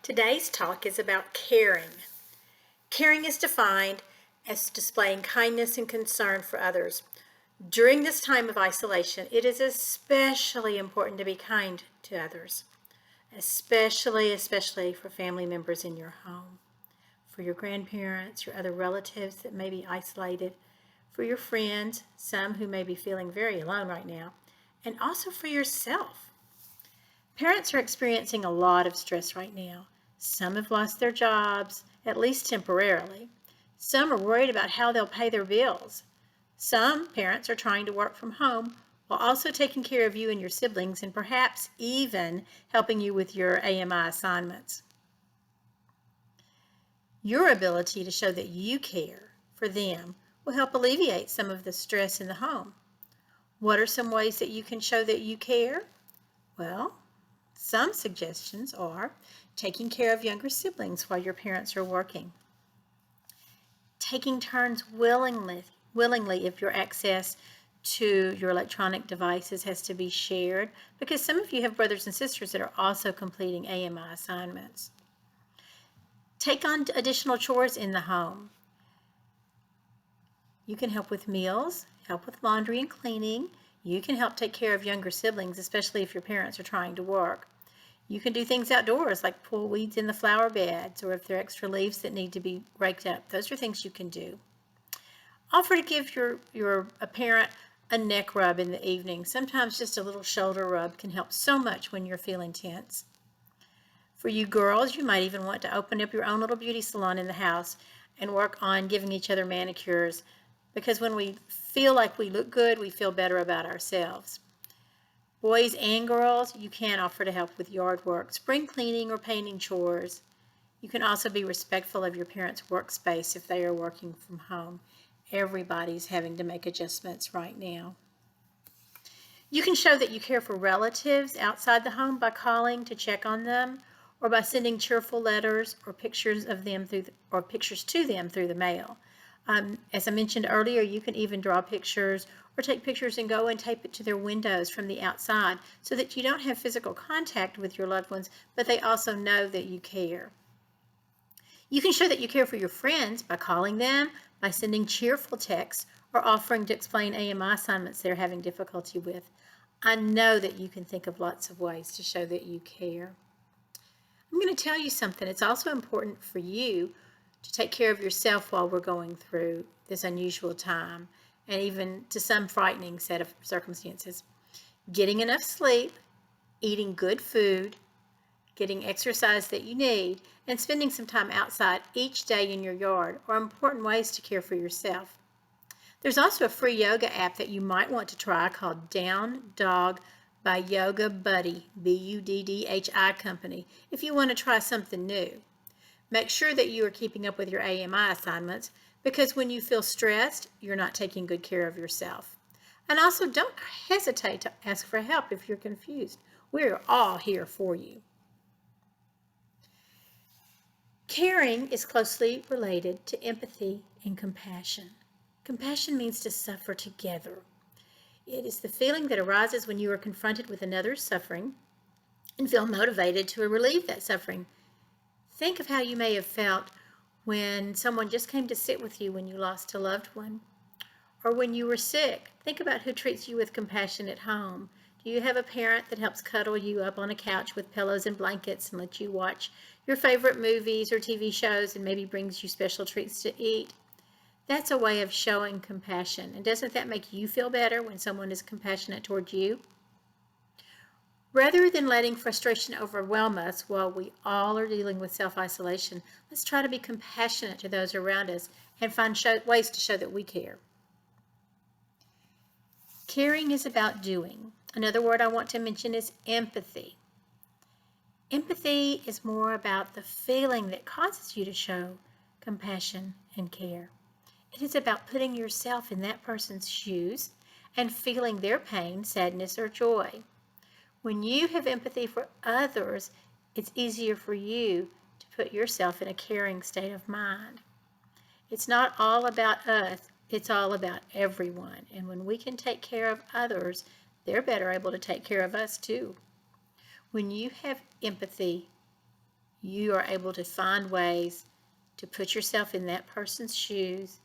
Today's talk is about caring. Caring is defined as displaying kindness and concern for others. During this time of isolation, it is especially important to be kind to others, especially for family members in your home, for your grandparents, your other relatives that may be isolated, for your friends, some who may be feeling very alone right now, and also for yourself. Parents are experiencing a lot of stress right now. Some have lost their jobs, at least temporarily. Some are worried about how they'll pay their bills. Some parents are trying to work from home while also taking care of you and your siblings and perhaps even helping you with your AMI assignments. Your ability to show that you care for them will help alleviate some of the stress in the home. What are some ways that you can show that you care? Well, some suggestions are taking care of younger siblings while your parents are working, taking turns willingly if your access to your electronic devices has to be shared, because some of you have brothers and sisters that are also completing AMI assignments. Take on additional chores in the home. You can help with meals, help with laundry and cleaning. You can help take care of younger siblings, especially if your parents are trying to work. You can do things outdoors like pull weeds in the flower beds, or if there are extra leaves that need to be raked up. Those are things you can do. Offer to give your parent a neck rub in the evening. Sometimes just a little shoulder rub can help so much when you're feeling tense. For you girls, you might even want to open up your own little beauty salon in the house and work on giving each other manicures, because when we feel like we look good, we feel better about ourselves. Boys and girls, you can offer to help with yard work, spring cleaning, or painting chores. You can also be respectful of your parents' workspace if they are working from home. Everybody's having to make adjustments right now. You can show that you care for relatives outside the home by calling to check on them, or by sending cheerful letters or pictures of them pictures to them through the mail. As I mentioned earlier, you can even draw pictures or take pictures and go and tape it to their windows from the outside so that you don't have physical contact with your loved ones, but they also know that you care. You can show that you care for your friends by calling them, by sending cheerful texts, or offering to explain AMI assignments they're having difficulty with. I know that you can think of lots of ways to show that you care. I'm going to tell you something. It's also important for you to take care of yourself while we're going through this unusual time, and even to some frightening set of circumstances. Getting enough sleep, eating good food, getting exercise that you need, and spending some time outside each day in your yard are important ways to care for yourself. There's also a free yoga app that you might want to try called Down Dog by Yoga Buddy, B-U-D-D-H-I Company, if you want to try something new. Make sure that you are keeping up with your AMI assignments, because when you feel stressed, you're not taking good care of yourself. And also, don't hesitate to ask for help if you're confused. We're all here for you. Caring is closely related to empathy and compassion. Compassion means to suffer together. It is the feeling that arises when you are confronted with another's suffering and feel motivated to relieve that suffering. Think of how you may have felt when someone just came to sit with you when you lost a loved one, or when you were sick. Think about who treats you with compassion at home. Do you have a parent that helps cuddle you up on a couch with pillows and blankets and let you watch your favorite movies or TV shows and maybe brings you special treats to eat? That's a way of showing compassion. And doesn't that make you feel better when someone is compassionate toward you? Rather than letting frustration overwhelm us while we all are dealing with self-isolation, let's try to be compassionate to those around us and find ways to show that we care. Caring is about doing. Another word I want to mention is empathy. Empathy is more about the feeling that causes you to show compassion and care. It is about putting yourself in that person's shoes and feeling their pain, sadness, or joy. When you have empathy for others, it's easier for you to put yourself in a caring state of mind. It's not all about us, it's all about everyone. And when we can take care of others, they're better able to take care of us too. When you have empathy, you are able to find ways to put yourself in that person's shoes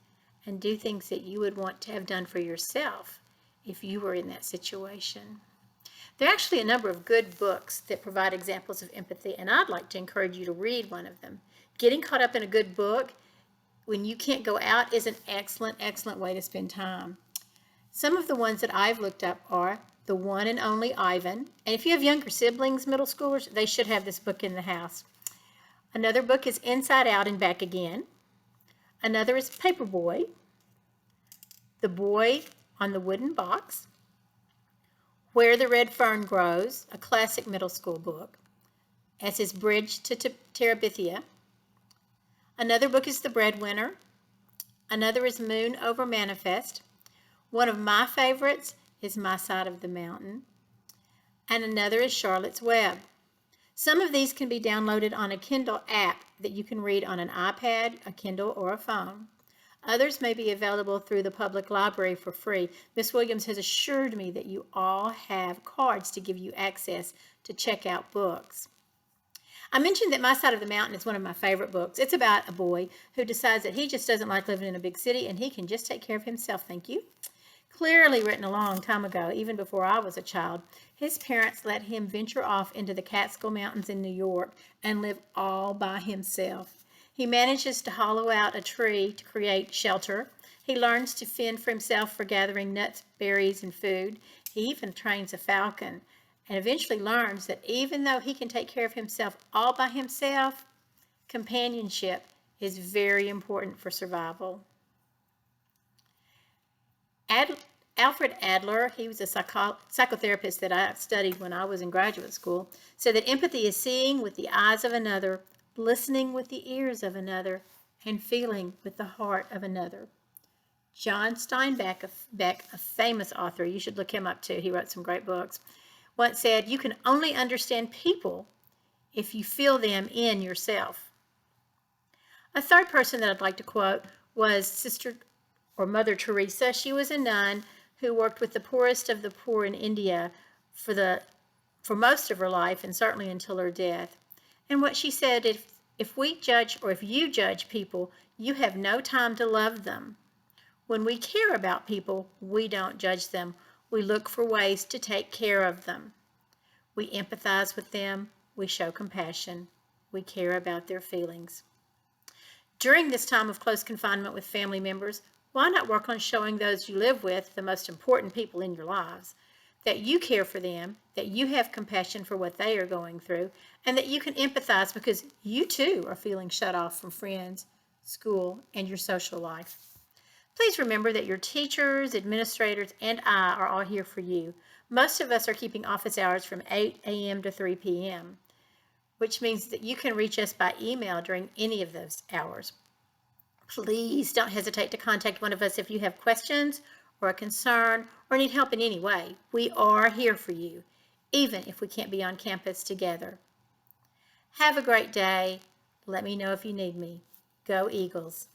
and do things that you would want to have done for yourself if you were in that situation. There are actually a number of good books that provide examples of empathy, and I'd like to encourage you to read one of them. Getting caught up in a good book when you can't go out is an excellent, excellent way to spend time. Some of the ones that I've looked up are The One and Only Ivan, and if you have younger siblings, middle schoolers, they should have this book in the house. Another book is Inside Out and Back Again. Another is Paperboy, The Boy on the Wooden Box, Where the Red Fern Grows, a classic middle school book, as is Bridge to Terabithia. Another book is The Breadwinner. Another is Moon Over Manifest. One of my favorites is My Side of the Mountain. And another is Charlotte's Web. Some of these can be downloaded on a Kindle app that you can read on an iPad, a Kindle, or a phone. Others may be available through the public library for free. Miss Williams has assured me that you all have cards to give you access to check out books. I mentioned that My Side of the Mountain is one of my favorite books. It's about a boy who decides that he just doesn't like living in a big city and he can just take care of himself, thank you. Clearly written a long time ago, even before I was a child. His parents let him venture off into the Catskill Mountains in New York and live all by himself. He manages to hollow out a tree to create shelter. He learns to fend for himself for gathering nuts, berries, and food. He even trains a falcon and eventually learns that even though he can take care of himself all by himself, companionship is very important for survival. Alfred Adler, he was a psychotherapist that I studied when I was in graduate school, said that empathy is seeing with the eyes of another, listening with the ears of another, and feeling with the heart of another. John Steinbeck, a famous author, you should look him up too, he wrote some great books, once said, "You can only understand people if you feel them in yourself." A third person that I'd like to quote was Sister or Mother Teresa. She was a nun who worked with the poorest of the poor in India for most of her life and certainly until her death. And what she said, if we judge or if you judge people, you have no time to love them. When we care about people, we don't judge them. We look for ways to take care of them. We empathize with them. We show compassion. We care about their feelings. During this time of close confinement with family members, why not work on showing those you live with, the most important people in your lives, that you care for them, that you have compassion for what they are going through, and that you can empathize because you too are feeling shut off from friends, school, and your social life. Please remember that your teachers, administrators, and I are all here for you. Most of us are keeping office hours from 8 a.m. to 3 p.m., which means that you can reach us by email during any of those hours. Please don't hesitate to contact one of us if you have questions or a concern or need help in any way. We are here for you, even if we can't be on campus together. Have a great day. Let me know if you need me. Go Eagles.